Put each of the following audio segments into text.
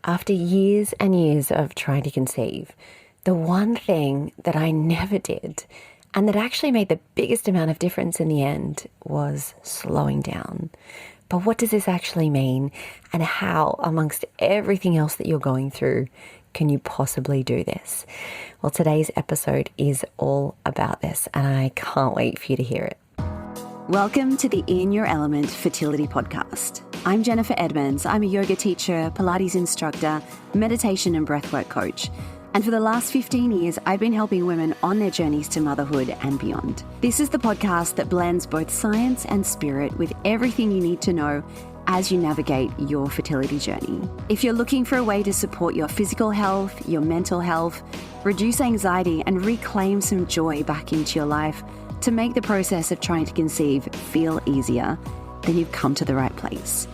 After years and years of trying to conceive, the one thing that I never did and that actually made the biggest amount of difference in the end was slowing down. But what does this actually mean, and how, amongst everything else that you're going through, can you possibly do this? Well, today's episode is all about this, and I can't wait for you to hear it. Welcome to the In Your Element Fertility Podcast. I'm Jennifer Edmonds. I'm a yoga teacher, Pilates instructor, meditation and breathwork coach. And for the last 15 years, I've been helping women on their journeys to motherhood and beyond. This is the podcast that blends both science and spirit with everything you need to know as you navigate your fertility journey. If you're looking for a way to support your physical health, your mental health, reduce anxiety, and reclaim some joy back into your life to make the process of trying to conceive feel easier, then you've come to the right place.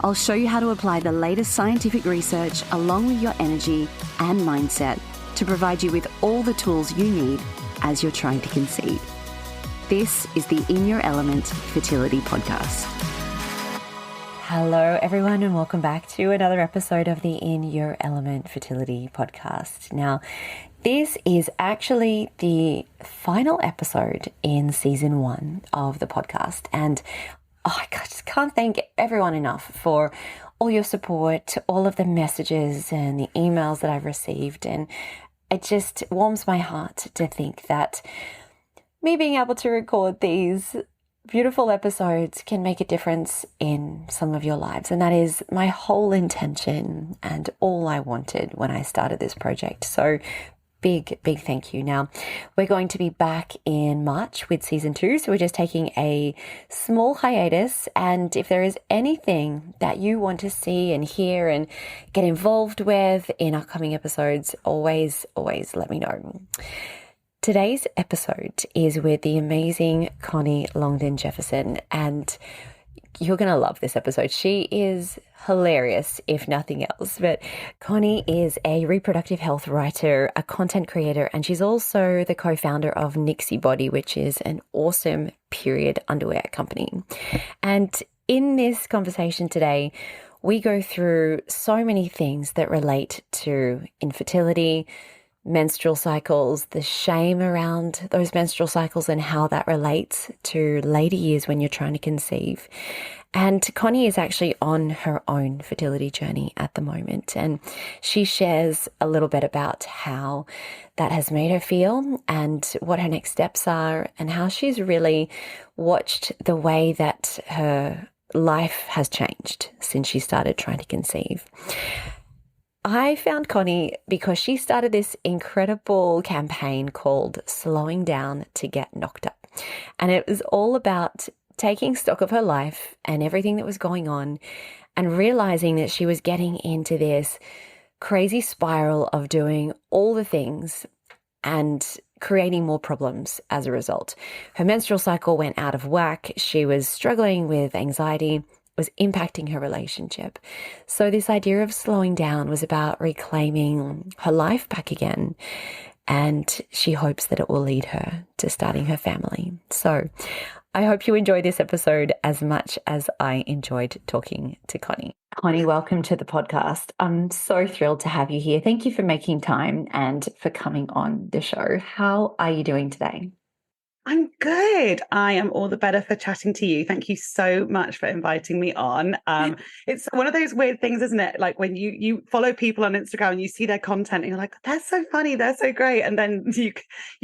I'll show you how to apply the latest scientific research along with your energy and mindset to provide you with all the tools you need as you're trying to conceive. This is the In Your Element Fertility Podcast. Hello, everyone, and welcome back to another episode of the In Your Element Fertility Podcast. Now, this is actually the final episode in season 1 of the podcast, and I just can't thank everyone enough for all your support, all of the messages and the emails that I've received, and it just warms my heart to think that me being able to record these beautiful episodes can make a difference in some of your lives. And that is my whole intention and all I wanted when I started this project. So big thank you. Now, we're going to be back in March with season 2. So we're just taking a small hiatus. And if there is anything that you want to see and hear and get involved with in upcoming episodes, always let me know. Today's episode is with the amazing Coni Longden-Jefferson, and you're going to love this episode. She is hilarious, if nothing else. But Coni is a reproductive health writer, a content creator, and she's also the co-founder of Nixi Body, which is an awesome period underwear company. And in this conversation today, we go through so many things that relate to infertility, menstrual cycles, the shame around those menstrual cycles and how that relates to later years when you're trying to conceive. And Coni is actually on her own fertility journey at the moment, and she shares a little bit about how that has made her feel and what her next steps are, and how she's really watched the way that her life has changed since she started trying to conceive. I found Coni because she started this incredible campaign called Slowing Down to Get Knocked Up. And it was all about taking stock of her life and everything that was going on and realizing that she was getting into this crazy spiral of doing all the things and creating more problems as a result. Her menstrual cycle went out of whack. She was struggling with anxiety, was impacting her relationship. So this idea of slowing down was about reclaiming her life back again. And she hopes that it will lead her to starting her family. So I hope you enjoy this episode as much as I enjoyed talking to Coni. Coni, welcome to the podcast. I'm so thrilled to have you here. Thank you for making time and for coming on the show. How are you doing today? I'm good. I am all the better for chatting to you. Thank you so much for inviting me on. It's one of those weird things, isn't it? Like when you follow people on Instagram and you see their content and you're like, they're so funny, they're so great. And then you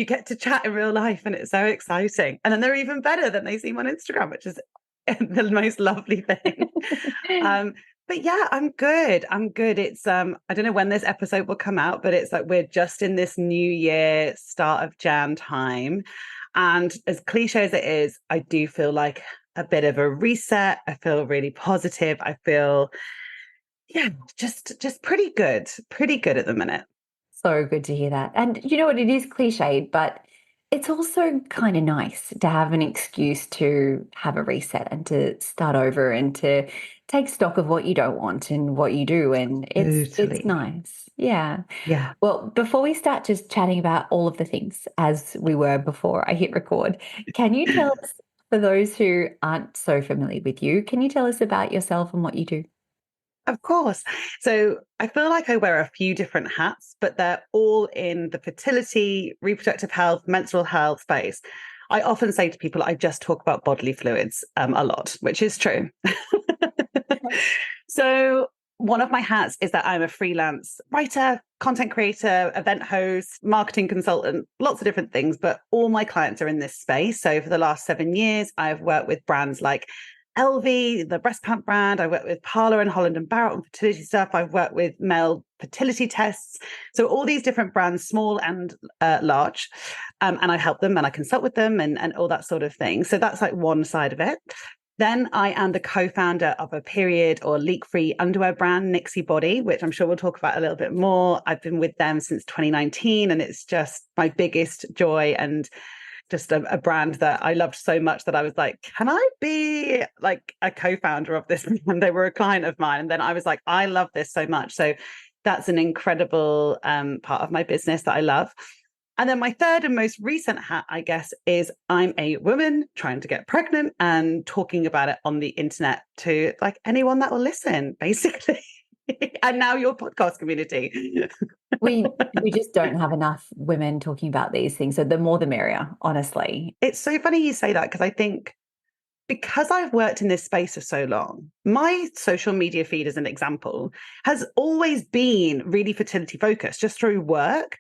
get to chat in real life and it's so exciting. And then they're even better than they seem on Instagram, which is the most lovely thing. But yeah, I'm good. It's I don't know when this episode will come out, but it's like we're just in this new year, start of Jan time. And as cliche as it is, I do feel like a bit of a reset. I feel really positive. I feel, just pretty good at the minute. So good to hear that. And you know what, it is cliched, but it's also kind of nice to have an excuse to have a reset and to start over and to take stock of what you don't want and what you do. And it's nice. Yeah. Yeah. Well, before we start just chatting about all of the things as we were before I hit record, can you tell us, for those who aren't so familiar with you, can you tell us about yourself and what you do? Of course. So I feel like I wear a few different hats, but they're all in the fertility, reproductive health, menstrual health space. I often say to people, I just talk about bodily fluids a lot, which is true. So one of my hats is that I'm a freelance writer, content creator, event host, marketing consultant, lots of different things, but all my clients are in this space. So for the last 7 years, I've worked with brands like LV, the breast pump brand. I work with Parlour and Holland and Barrett on fertility stuff. I've worked with male fertility tests. So all these different brands, small and large. And I help them and I consult with them and all that sort of thing. So that's like one side of it. Then I am the co-founder of a period or leak-free underwear brand, Nixi Body, which I'm sure we'll talk about a little bit more. I've been with them since 2019, and it's just my biggest joy and just a brand that I loved so much that I was like, can I be like a co-founder of this brand? They were a client of mine. And then I was like, I love this so much. So that's an incredible part of my business that I love. And then my third and most recent hat, I guess, is I'm a woman trying to get pregnant and talking about it on the internet to like anyone that will listen, basically. And now your podcast community. We just don't have enough women talking about these things. So the more the merrier, honestly. It's so funny you say that because I think because I've worked in this space for so long, my social media feed, as an example, has always been really fertility focused just through work.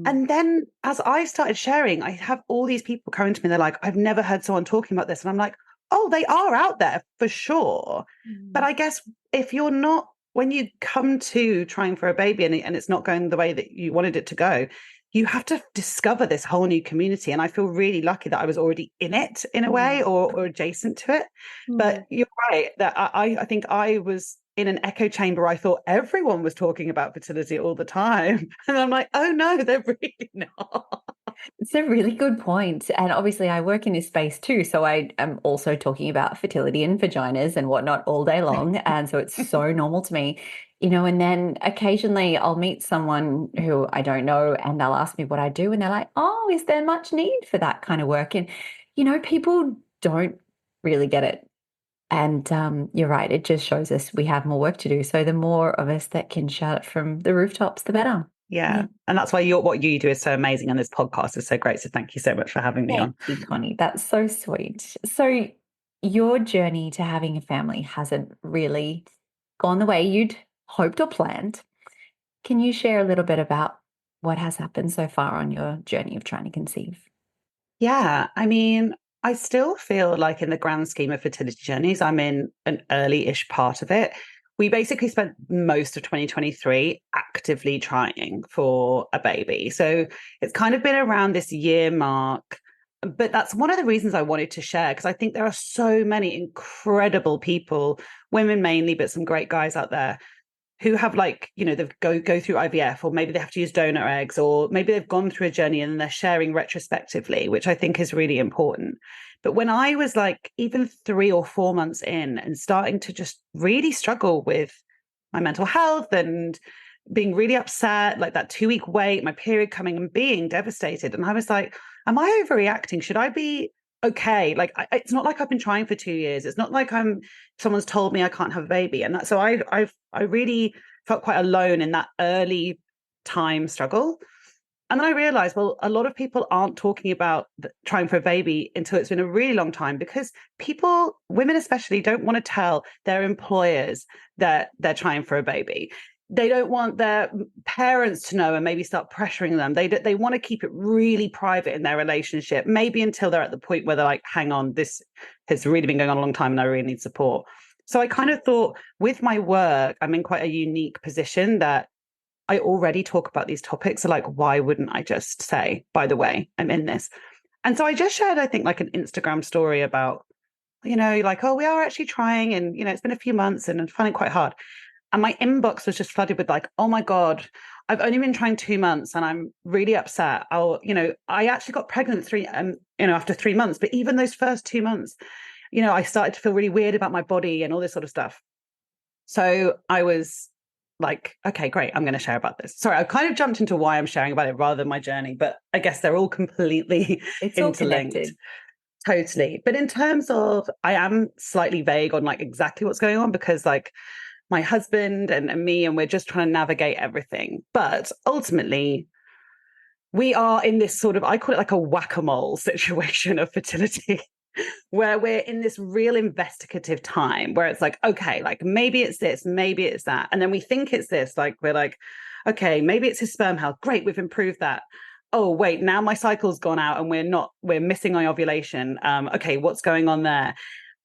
And then as I started sharing, I have all these people coming to me. They're like, I've never heard someone talking about this. And I'm like, oh, they are out there for sure. But I guess if you're not, when you come to trying for a baby and it's not going the way that you wanted it to go, you have to discover this whole new community. And I feel really lucky that I was already in it in a way or adjacent to it. But you're right that I think I was in an echo chamber. I thought everyone was talking about fertility all the time. And I'm like, oh no, they're really not. It's a really good point. And obviously I work in this space too. So I am also talking about fertility and vaginas and whatnot all day long. And so it's so normal to me, and then occasionally I'll meet someone who I don't know and they'll ask me what I do. And they're like, oh, is there much need for that kind of work? And, people don't really get it. And you're right. It just shows us we have more work to do. So the more of us that can shout it from the rooftops, the better. Yeah. And that's why what you do is so amazing. And this podcast is so great. So thank you so much for having me on. Thank you, Coni. That's so sweet. So your journey to having a family hasn't really gone the way you'd hoped or planned. Can you share a little bit about what has happened so far on your journey of trying to conceive? Yeah. I mean, I still feel like in the grand scheme of fertility journeys, I'm in an early-ish part of it. We basically spent most of 2023 actively trying for a baby. So it's kind of been around this year mark. But that's one of the reasons I wanted to share, because I think there are so many incredible people, women mainly, but some great guys out there who have they go through IVF, or maybe they have to use donor eggs, or maybe they've gone through a journey and they're sharing retrospectively, which I think is really important. But when I was like even 3 or 4 months in and starting to just really struggle with my mental health and being really upset, like that 2-week wait, my period coming and being devastated. And I was like, am I overreacting? Should I be okay? Like, it's not like I've been trying for 2 years. It's not like someone's told me I can't have a baby. And so I really felt quite alone in that early time struggle. And then I realized, well, a lot of people aren't talking about trying for a baby until it's been a really long time, because people, women especially, don't want to tell their employers that they're trying for a baby. They don't want their parents to know and maybe start pressuring them. They want to keep it really private in their relationship, maybe until they're at the point where they're like, hang on, this has really been going on a long time and I really need support. So I kind of thought with my work, I'm in quite a unique position that I already talk about these topics. So like, why wouldn't I just say, by the way, I'm in this? And so I just shared, I think, like an Instagram story about, like, oh, we are actually trying. And, it's been a few months and I'm finding it quite hard. And my inbox was just flooded with like, oh my God, I've only been trying 2 months and I'm really upset. I actually got pregnant after 3 months. But even those first 2 months, I started to feel really weird about my body and all this sort of stuff. So I was like, okay, great, I'm going to share about this. Sorry, I kind of jumped into why I'm sharing about it rather than my journey, but I guess they're all completely interlinked. Totally. But in terms of, I am slightly vague on like exactly what's going on, because like my husband and me, and we're just trying to navigate everything. But ultimately, we are in this sort of, I call it like a whack-a-mole situation of fertility, where we're in this real investigative time where it's like, okay, like maybe it's this, maybe it's that. And then we think it's this, like we're like, okay, maybe it's his sperm health. Great, we've improved that. Oh, wait, now my cycle's gone out and we're missing my ovulation. Okay, what's going on there?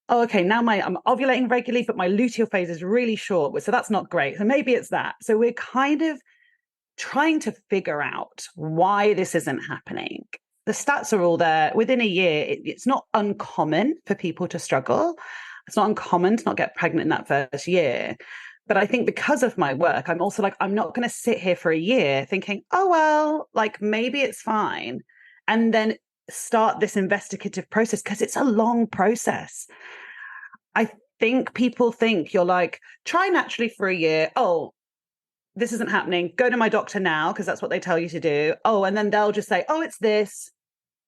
Oh, okay, now I'm ovulating regularly, but my luteal phase is really short. So that's not great. So maybe it's that. So we're kind of trying to figure out why this isn't happening. The stats are all there. Within a year, it's not uncommon for people to struggle. It's not uncommon to not get pregnant in that first year. But I think because of my work, I'm also like, I'm not going to sit here for a year thinking, oh, well, like maybe it's fine. And then start this investigative process, because it's a long process. I think people think you're like, try naturally for a year. Oh, this isn't happening. Go to my doctor now, because that's what they tell you to do. Oh, and then they'll just say, oh, it's this.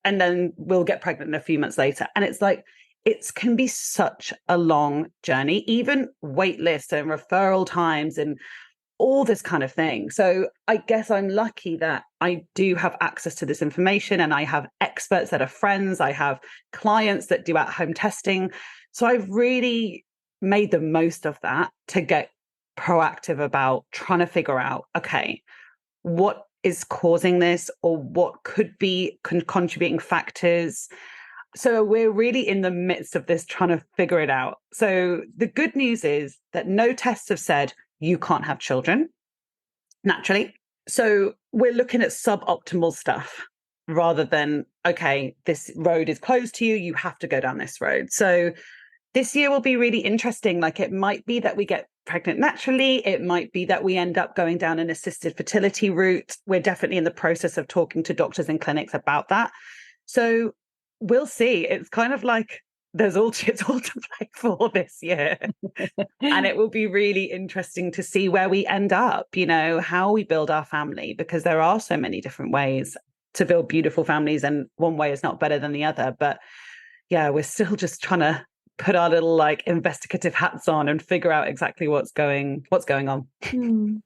And then we'll get pregnant a few months later. And it's like, it can be such a long journey, even wait lists and referral times and all this kind of thing. So I guess I'm lucky that I do have access to this information, and I have experts that are friends. I have clients that do at-home testing. So I've really made the most of that to get proactive about trying to figure out, okay, what is causing this, or what could be contributing factors. So we're really in the midst of this, trying to figure it out. So the good news is that no tests have said you can't have children naturally. So we're looking at suboptimal stuff rather than, okay, this road is closed to you, you have to go down this road. So this year will be really interesting. Like, it might be that we get pregnant naturally. It might be that we end up going down an assisted fertility route. We're definitely in the process of talking to doctors and clinics about that. So we'll see. It's kind of like it's all to play for this year. And it will be really interesting to see where we end up, how we build our family, because there are so many different ways to build beautiful families, and one way is not better than the other. But yeah, we're still just trying to put our little investigative hats on and figure out exactly what's going on.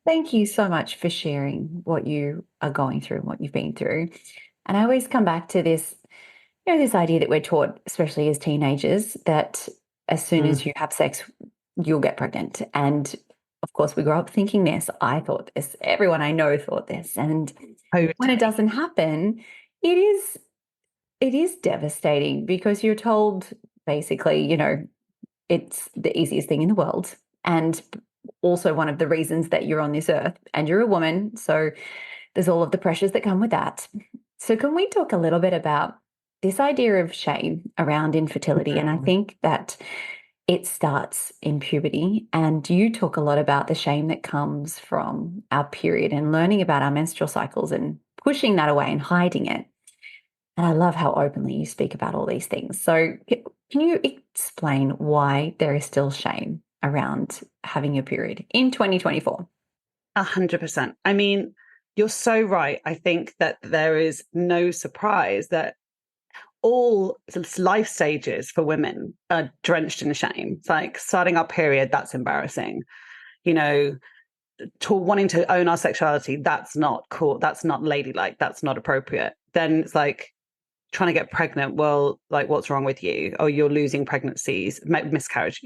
Thank you so much for sharing what you are going through and what you've been through. And I always come back to this, this idea that we're taught, especially as teenagers, that as soon as you have sex, you'll get pregnant. And of course, we grow up thinking this. I thought this. Everyone I know thought this. And when it doesn't happen, it is devastating, because you're told basically, it's the easiest thing in the world. And also one of the reasons that you're on this earth, and you're a woman. So there's all of the pressures that come with that. So can we talk a little bit about this idea of shame around infertility? And I think that it starts in puberty. And you talk a lot about the shame that comes from our period and learning about our menstrual cycles and pushing that away and hiding it. And I love how openly you speak about all these things. So can you explain why there is still shame around having your period in 2024? 100%. I mean, you're so right. I think that there is no surprise that all life stages for women are drenched in shame. It's like starting our period, that's embarrassing. Wanting to own our sexuality, that's not cool. That's not ladylike. That's not appropriate. Then it's like trying to get pregnant. Well, like, what's wrong with you? Oh, you're losing pregnancies, miscarriage,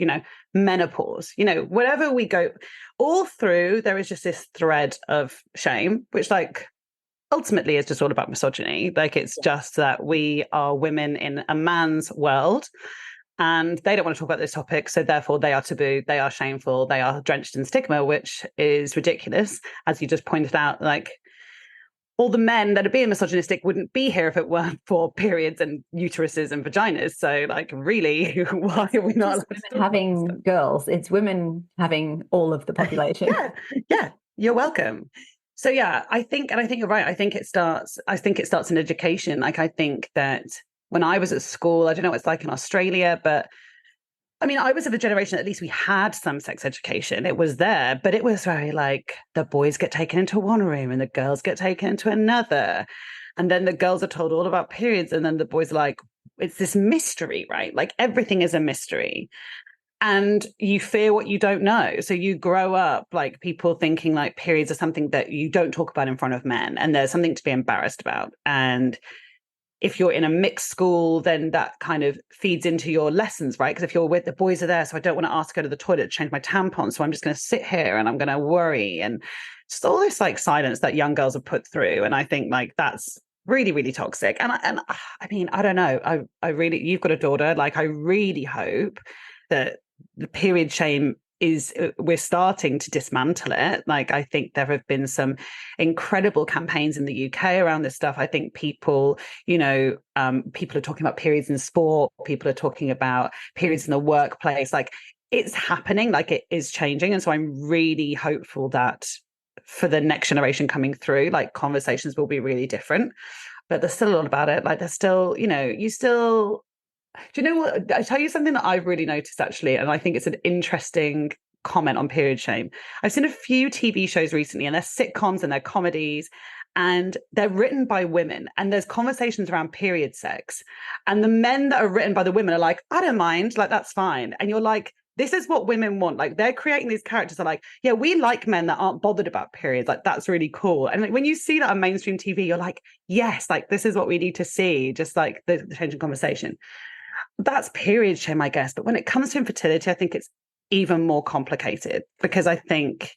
menopause, whatever we go all through, there is just this thread of shame, which ultimately is just all about misogyny. It's just that we are women in a man's world, and they don't want to talk about this topic. So therefore they are taboo, they are shameful, they are drenched in stigma, which is ridiculous. As you just pointed out, all the men that are being misogynistic wouldn't be here if it weren't for periods and uteruses and vaginas. So really, why are we not having girls? It's women having all of the population. Yeah, you're welcome. So yeah, I think you're right. I think it starts in education. I think that when I was at school, I don't know what it's like in Australia, but I mean, I was of a generation, at least we had some sex education. It was there, but it was very the boys get taken into one room and the girls get taken into another. And then the girls are told all about periods. And then the boys are it's this mystery, right? Everything is a mystery. and you fear what you don't know. So you grow up like people thinking like periods are something that you don't talk about in front of men, and there's something to be embarrassed about. And if you're in a mixed school, then that kind of feeds into your lessons, right? Because if you're with the boys are there, so I don't want to ask to go to the toilet to change my tampon, so I'm just going to sit here and I'm going to worry, and just all this like silence that young girls are put through. And I think like that's really, really toxic. And I mean, I don't know. I really, you've got a daughter. Like, I really hope that the period shame is, we're starting to dismantle it. Like, I think there have been some incredible campaigns in the UK around this stuff. I think people, people are talking about periods in sport, people are talking about periods in the workplace. Like, it's happening, like it is changing. And so I'm really hopeful that for the next generation coming through, like, conversations will be really different. But there's still a lot about it. Like, there's still, do you know what? I tell you something that I've really noticed, actually, and I think it's an interesting comment on period shame. I've seen a few TV shows recently, and they're sitcoms and they're comedies, and they're written by women, and there's conversations around period sex. And the men that are written by the women are like, I don't mind, like, that's fine. And you're like, this is what women want. Like, they're creating these characters that are like, yeah, we like men that aren't bothered about periods. Like, that's really cool. And like, when you see that on mainstream TV, you're like, yes, like, this is what we need to see, just like the change in conversation. That's period shame, I guess. But when it comes to infertility, I think it's even more complicated, because I think,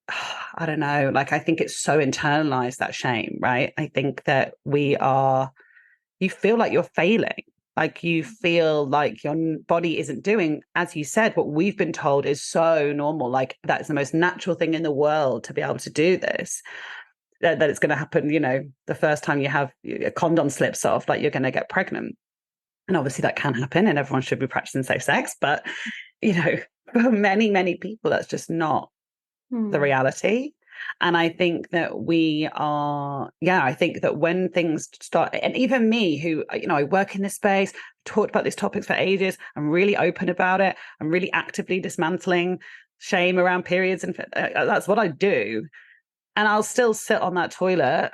I don't know, like, I think it's so internalized, that shame, right? I think that you feel like you're failing. Like, you feel like your body isn't doing, as you said, what we've been told is so normal. Like, that's the most natural thing in the world to be able to do this. That it's going to happen, the first time you have a condom slips off, like, you're going to get pregnant. And obviously that can happen, and everyone should be practicing safe sex. But, for many, many people, that's just not the reality. And I think that I think that when things start, and even me, who, I work in this space, talked about these topics for ages, I'm really open about it. I'm really actively dismantling shame around periods. And that's what I do. And I'll still sit on that toilet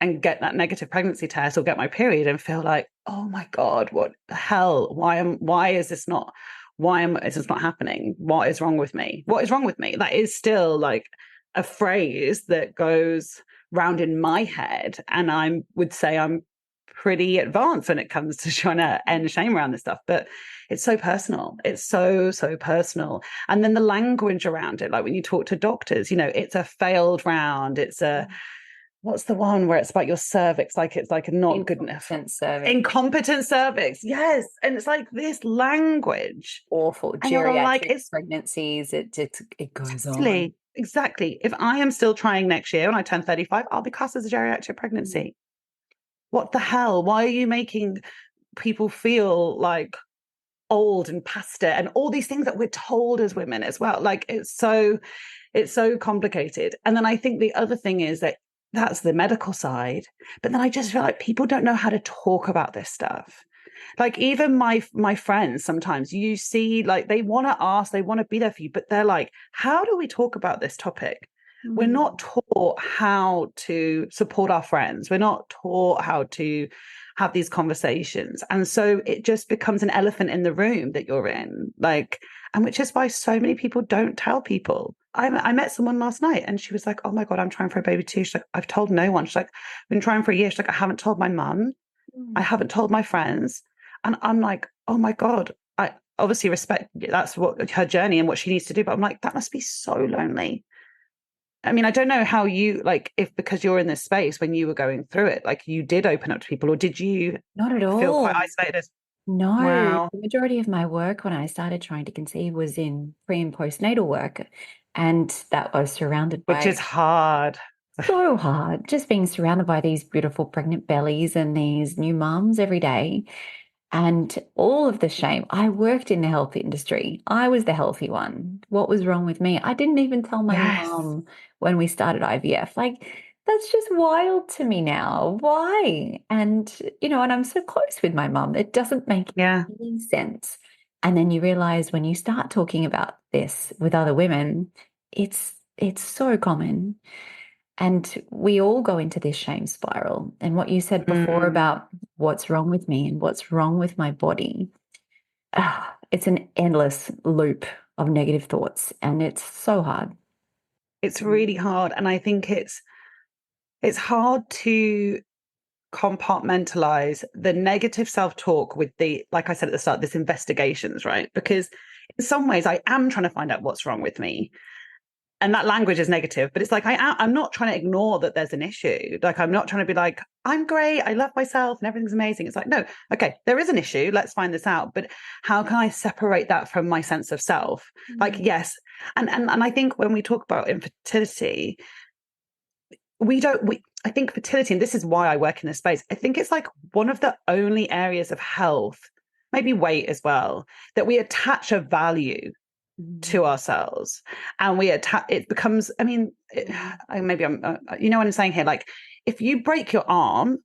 and get that negative pregnancy test or get my period and feel like, oh my God, what the hell? Why is this not happening? What is wrong with me? What is wrong with me? That is still like a phrase that goes round in my head. And I would say I'm pretty advanced when it comes to trying to end shame around this stuff. But it's so personal. It's so, so personal. And then the language around it, like when you talk to doctors, it's a failed round. It's what's the one where it's about your cervix? Like, it's like a not good enough. Incompetent cervix. Yes. And it's like this language. Awful. Geriatric pregnancies. It goes on. Exactly. If I am still trying next year when I turn 35, I'll be classed as a geriatric pregnancy. What the hell? Why are you making people feel like old and past it and all these things that we're told as women as well? Like, it's so complicated. And then I think the other thing is that that's the medical side. But then I just feel like people don't know how to talk about this stuff. Like, even my friends, sometimes you see, like, they want to ask, they want to be there for you, but they're like, how do we talk about this topic? We're not taught how to support our friends. We're not taught how to have these conversations. And so it just becomes an elephant in the room that you're in, like, and which is why so many people don't tell people. I met someone last night and she was like, oh my God, I'm trying for a baby too. She's like, I've told no one. She's like, I've been trying for a year. She's like, I haven't told my mum. I haven't told my friends. And I'm like, oh my God, I obviously respect that's what her journey and what she needs to do. But I'm like, that must be so lonely. I mean, I don't know how you, like, if because you're in this space when you were going through it, like, you did open up to people, or did you not at all feel quite isolated? No. Wow. The majority of my work when I started trying to conceive was in pre and postnatal work, and that was surrounded by, which is hard. So hard, just being surrounded by these beautiful pregnant bellies and these new mums every day. And all of the shame. I worked in the health industry. I was the healthy one. What was wrong with me? I didn't even tell my mum when we started IVF. Like, that's just wild to me now. Why? And, and I'm so close with my mum. It doesn't make any sense. And then you realize when you start talking about this with other women, it's so common. And we all go into this shame spiral. And what you said before about what's wrong with me and what's wrong with my body, it's an endless loop of negative thoughts, and it's so hard. It's really hard. And I think it's hard to compartmentalize the negative self-talk with the, like I said at the start, this investigations, right? Because in some ways I am trying to find out what's wrong with me. And that language is negative, but it's like, I'm not trying to ignore that there's an issue. Like, I'm not trying to be like, I'm great, I love myself and everything's amazing. It's like, no, okay, there is an issue. Let's find this out. But how can I separate that from my sense of self? Like, yes. And I think when we talk about infertility, I think fertility, and this is why I work in this space, I think it's like one of the only areas of health, maybe weight as well, that we attach a value to ourselves, and it becomes, I mean, maybe I'm you know what I'm saying here, like if you break your arm,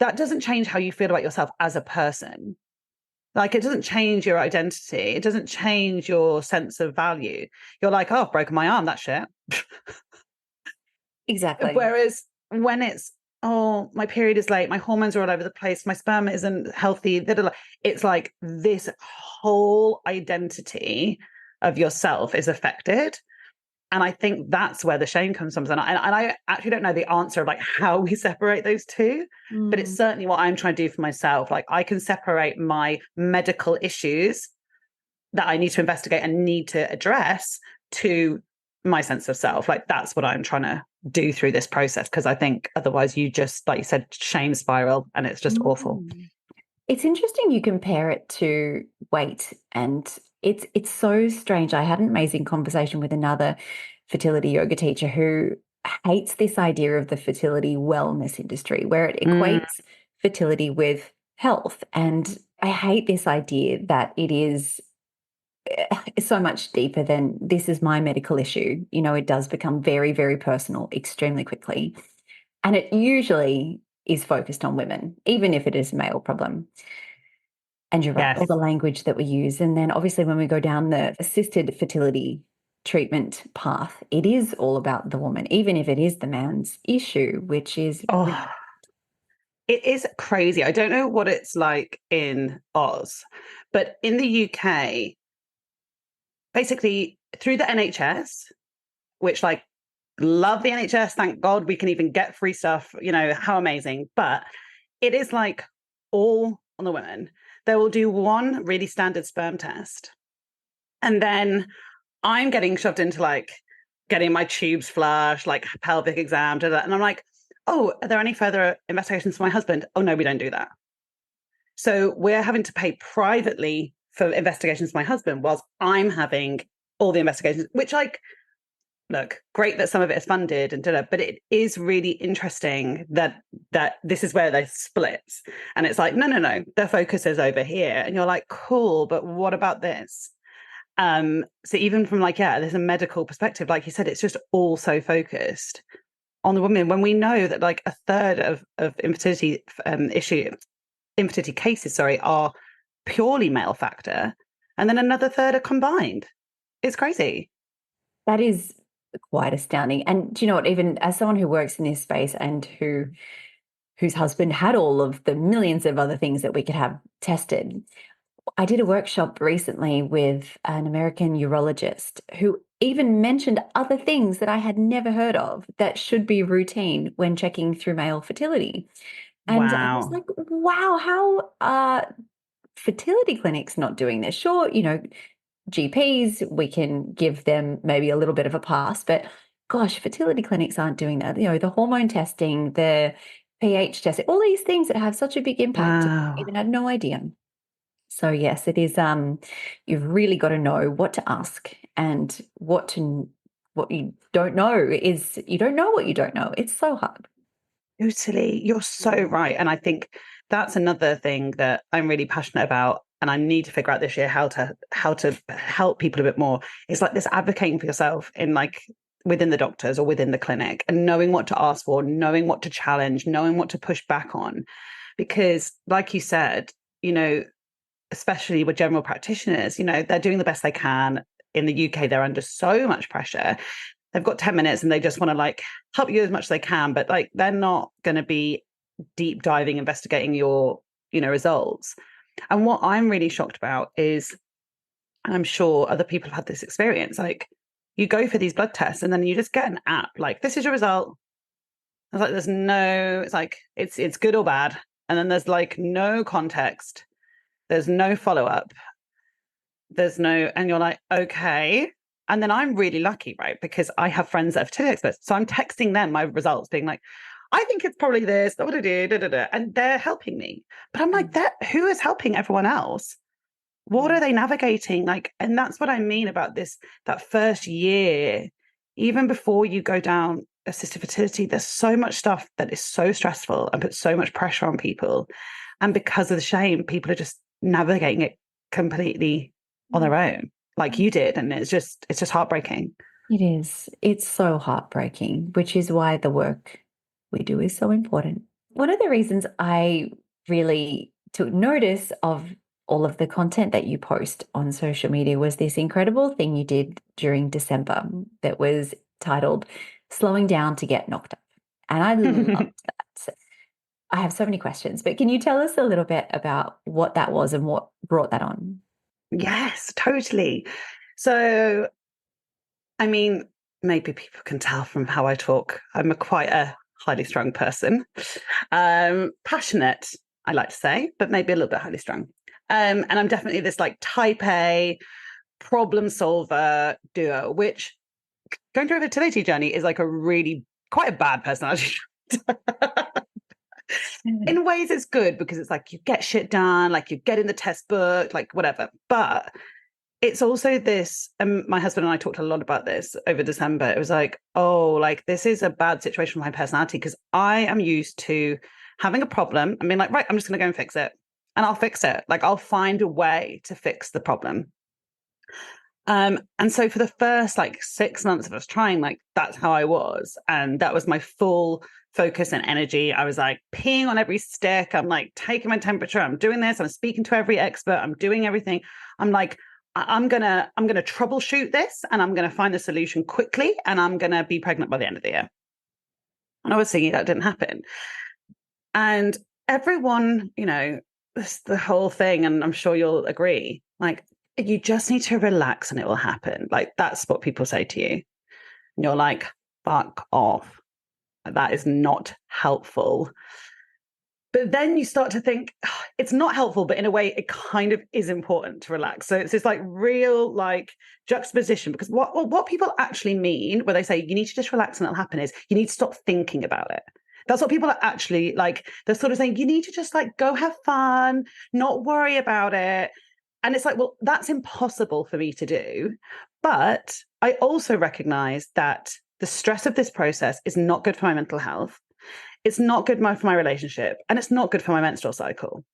that doesn't change how you feel about yourself as a person. Like, it doesn't change your identity, it doesn't change your sense of value. You're like, oh, I've broken my arm, that's shit. Exactly. Whereas when it's, oh, my period is late, my hormones are all over the place, my sperm isn't healthy, it's like this whole identity of yourself is affected. And I think that's where the shame comes from. And I actually don't know the answer of like how we separate those two, but it's certainly what I'm trying to do for myself. Like, I can separate my medical issues that I need to investigate and need to address to my sense of self. Like, that's what I'm trying to do through this process, because I think otherwise you just, like you said, shame spiral, and it's just awful. It's interesting you compare it to weight, and it's so strange. I had an amazing conversation with another fertility yoga teacher who hates this idea of the fertility wellness industry, where it equates fertility with health. And I hate this idea that it is so much deeper than this is my medical issue. You know, it does become very, very personal extremely quickly. And it usually is focused on women, even if it is a male problem. And you're right, all the language that we use. And then obviously when we go down the assisted fertility treatment path, it is all about the woman, even if it is the man's issue, which is... It is crazy. I don't know what it's like in Oz, but in the UK, basically through the NHS, which, like, love the NHS, thank God we can even get free stuff, you know, how amazing. But it is like all on the women. They will do one really standard sperm test. And then I'm getting shoved into like getting my tubes flushed, like pelvic exam, and I'm like, oh, are there any further investigations for my husband? Oh, no, we don't do that. So we're having to pay privately for investigations for my husband whilst I'm having all the investigations, which, like, look, great that some of it is funded and but it is really interesting that this is where they split. And it's like, no, their focus is over here. And you're like, cool, but what about this? So even from like, there's a medical perspective, like you said, it's just all so focused on the women, when we know that like a third of infertility cases, are purely male factor, and then another third are combined. It's crazy. That is quite astounding. And do you know what, even as someone who works in this space and whose husband had all of the millions of other things that we could have tested, I did a workshop recently with an American urologist who even mentioned other things that I had never heard of that should be routine when checking through male fertility. And I was like, wow, how are fertility clinics not doing this? Sure, you know, GPs, we can give them maybe a little bit of a pass, but gosh, fertility clinics aren't doing that. You know, the hormone testing, the pH testing, all these things that have such a big impact. I even had no idea. So yes, it is. You've really got to know what to ask, and what you don't know is you don't know what you don't know. It's so hard. Totally. You're so right. And I think that's another thing that I'm really passionate about, and I need to figure out this year how to help people a bit more. It's like this advocating for yourself in like within the doctors or within the clinic, and knowing what to ask for, knowing what to challenge, knowing what to push back on. Because like you said, you know, especially with general practitioners, you know, they're doing the best they can. In the UK, they're under so much pressure. They've got 10 minutes and they just want to like help you as much as they can, but like they're not going to be deep diving, investigating your, you know, results. And what I'm really shocked about is, and I'm sure other people have had this experience, like you go for these blood tests and then you just get an app like, this is your result. It's like, there's no, it's like, it's good or bad. And then there's like no context. There's no follow-up. There's no, and you're like, okay. And then I'm really lucky, right? Because I have friends that are fertility experts. So I'm texting them my results being like, I think it's probably this, and they're helping me. But I'm like, that who is helping everyone else? What are they navigating? Like, and that's what I mean about this, that first year, even before you go down assisted fertility, there's so much stuff that is so stressful and puts so much pressure on people. And because of the shame, people are just navigating it completely on their own, like you did. And it's just heartbreaking. It is. It's so heartbreaking, which is why the work we do is so important. One of the reasons I really took notice of all of the content that you post on social media was this incredible thing you did during December that was titled Slowing Down to Get Knocked Up. And I loved that. I have so many questions, but can you tell us a little bit about what that was and what brought that on? Yes, totally. So, I mean, maybe people can tell from how I talk. I'm quite a highly strung person. Passionate, I like to say, but maybe a little bit highly strung. And I'm definitely this like type A problem solver doer, which going through a fertility journey is like a really quite a bad personality. In ways it's good because it's like you get shit done, like you get in the test book, like whatever. But it's also this, my husband and I talked a lot about this over December. It was like, oh, like this is a bad situation for my personality because I am used to having a problem. I mean, like, right, I'm just going to go and fix it. And I'll fix it. Like I'll find a way to fix the problem. And so for the first like 6 months of us trying, like that's how I was. And that was my full focus and energy. I was like peeing on every stick. I'm like taking my temperature. I'm doing this. I'm speaking to every expert. I'm doing everything. I'm like, I'm gonna troubleshoot this and I'm gonna find the solution quickly and I'm gonna be pregnant by the end of the year. And obviously that didn't happen. And everyone, you know, this the whole thing, and I'm sure you'll agree, like you just need to relax and it will happen. Like that's what people say to you. And you're like, fuck off. That is not helpful. But then you start to think it's not helpful, but in a way it kind of is important to relax. So it's this like real like juxtaposition because what people actually mean when they say you need to just relax and it'll happen is you need to stop thinking about it. That's what people are actually like. They're sort of saying you need to just like go have fun, not worry about it. And it's like, well, that's impossible for me to do. But I also recognize that the stress of this process is not good for my mental health. It's not good for my relationship, and it's not good for my menstrual cycle.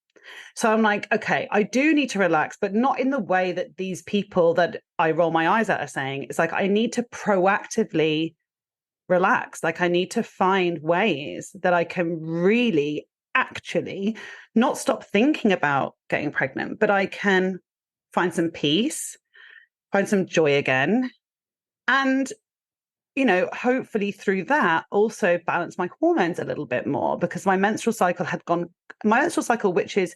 So I'm like, okay, I do need to relax, but not in the way that these people that I roll my eyes at are saying. It's like I need to proactively relax. Like I need to find ways that I can really actually not stop thinking about getting pregnant, but I can find some peace, find some joy again. And you know, hopefully through that also balance my hormones a little bit more because my menstrual cycle, which is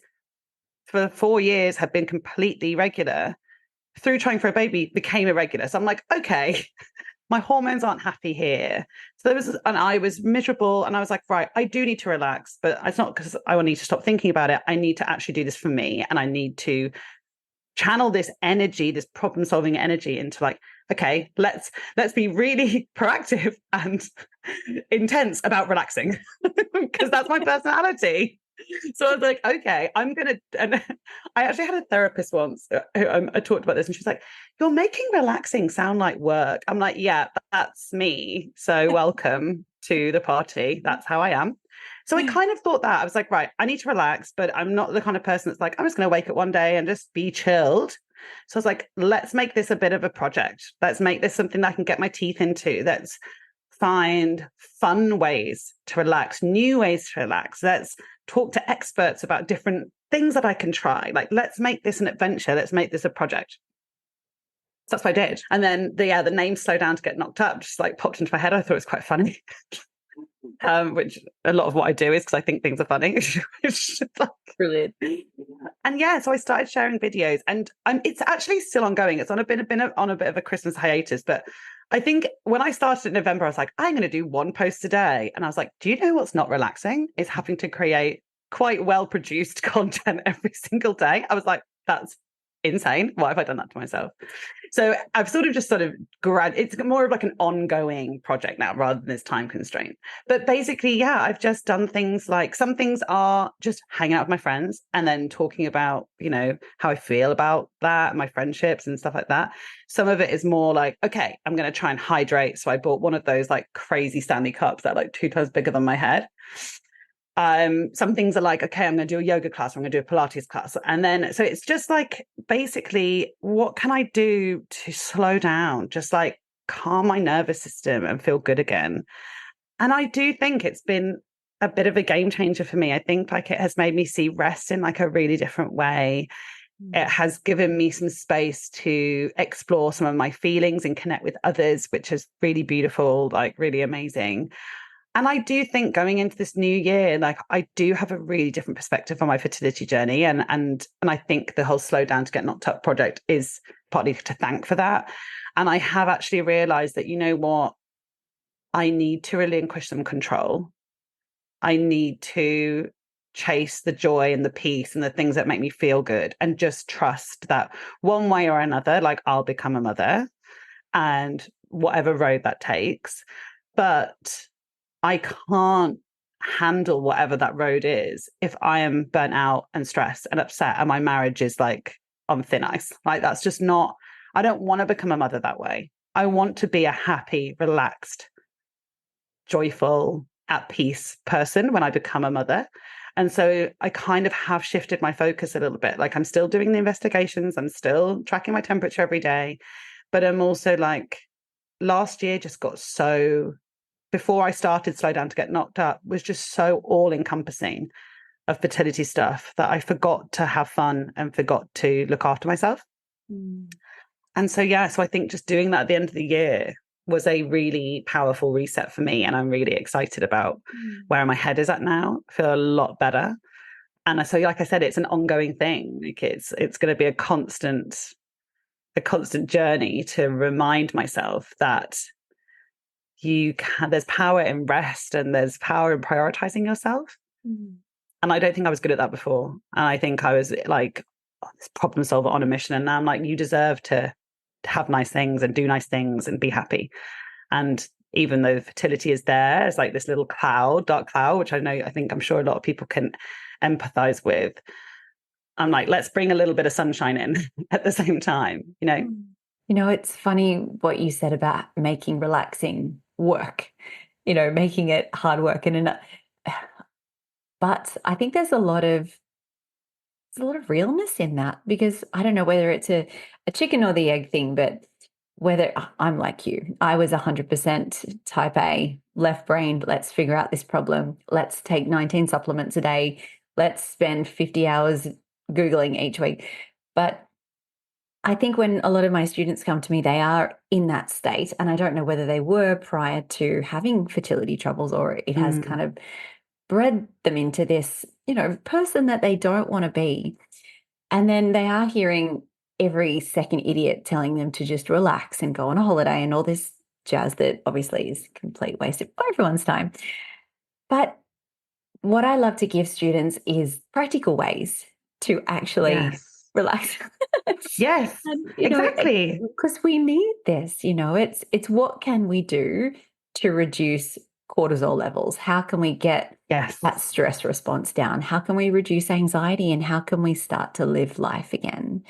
for 4 years had been completely regular through trying for a baby became irregular. So I'm like, okay, my hormones aren't happy here. So I was miserable and I was like, right, I do need to relax, but it's not because I need to stop thinking about it. I need to actually do this for me. And I need to channel this energy, this problem solving energy into like, okay, let's be really proactive and intense about relaxing because that's my personality. So I was like, okay, and I actually had a therapist once who I talked about this and she's like, you're making relaxing sound like work. I'm like, yeah, that's me. So welcome to the party. That's how I am. So I kind of thought that I was like, right, I need to relax, but I'm not the kind of person that's like, I'm just going to wake up one day and just be chilled. So I was like, let's make this a bit of a project. Let's make this something that I can get my teeth into. Let's find fun ways to relax, new ways to relax. Let's talk to experts about different things that I can try. Like, let's make this an adventure. Let's make this a project. So that's what I did. And then the name Slow Down to Get Knocked Up just like popped into my head. I thought it was quite funny. which a lot of what I do is because I think things are funny. It's like, Brilliant. and yeah, so I started sharing videos, and it's actually still ongoing. It's on on a bit of a Christmas hiatus, but I think when I started in November, I was like, I'm going to do one post a day, and I was like, do you know what's not relaxing? Is having to create quite well produced content every single day. I was like, that's insane. Why have I done that to myself? So I've it's more of like an ongoing project now rather than this time constraint. But basically, yeah, I've just done things like, some things are just hanging out with my friends and then talking about, how I feel about that, my friendships and stuff like that. Some of it is more like, okay, I'm going to try and hydrate. So I bought one of those like crazy Stanley cups that are like 2 times bigger than my head. Some things are like, okay, I'm going to do a yoga class, or I'm going to do a Pilates class. And then, so it's just like, basically, what can I do to slow down, just like calm my nervous system and feel good again? And I do think it's been a bit of a game changer for me. I think like it has made me see rest in like a really different way. It has given me some space to explore some of my feelings and connect with others, which is really beautiful, like really amazing. And I do think going into this new year, like I do have a really different perspective on my fertility journey. And I think the whole Slow Down to Get Knocked Up project is partly to thank for that. And I have actually realized that, you know what, I need to relinquish some control. I need to chase the joy and the peace and the things that make me feel good, and just trust that one way or another, like I'll become a mother, and whatever road that takes. But I can't handle whatever that road is if I am burnt out and stressed and upset and my marriage is like on thin ice. Like that's just not, I don't want to become a mother that way. I want to be a happy, relaxed, joyful, at peace person when I become a mother. And so I kind of have shifted my focus a little bit. Like I'm still doing the investigations, I'm still tracking my temperature every day, but I'm also like, last year just got so, before I started Slow Down to Get Knocked Up, was just so all encompassing of fertility stuff that I forgot to have fun and forgot to look after myself. And so, yeah, so I think just doing that at the end of the year was a really powerful reset for me. And I'm really excited about where my head is at now. I feel a lot better. And so, like I said, it's an ongoing thing. Like it's going to be a constant journey to remind myself that there's power in rest and there's power in prioritizing yourself. And I don't think I was good at that before. And I think I was like this problem solver on a mission. And now I'm like, you deserve to have nice things and do nice things and be happy. And even though fertility is there, it's like this little cloud, dark cloud, which I'm sure a lot of people can empathize with. I'm like, let's bring a little bit of sunshine in at the same time, It's funny what you said about making relaxing work, making it hard work. But I think there's a lot of realness in that, because I don't know whether it's a chicken or the egg thing, but whether I'm like you, I was 100% type A, left-brained, let's figure out this problem. Let's take 19 supplements a day. Let's spend 50 hours Googling each week. But I think when a lot of my students come to me, they are in that state. And I don't know whether they were prior to having fertility troubles, or it has kind of bred them into this, person that they don't want to be. And then they are hearing every second idiot telling them to just relax and go on a holiday and all this jazz that obviously is a complete waste of everyone's time. But what I love to give students is practical ways to actually relax. Yes, and, exactly. Because we need this, it's what can we do to reduce cortisol levels? How can we get that stress response down? How can we reduce anxiety, and how can we start to live life again?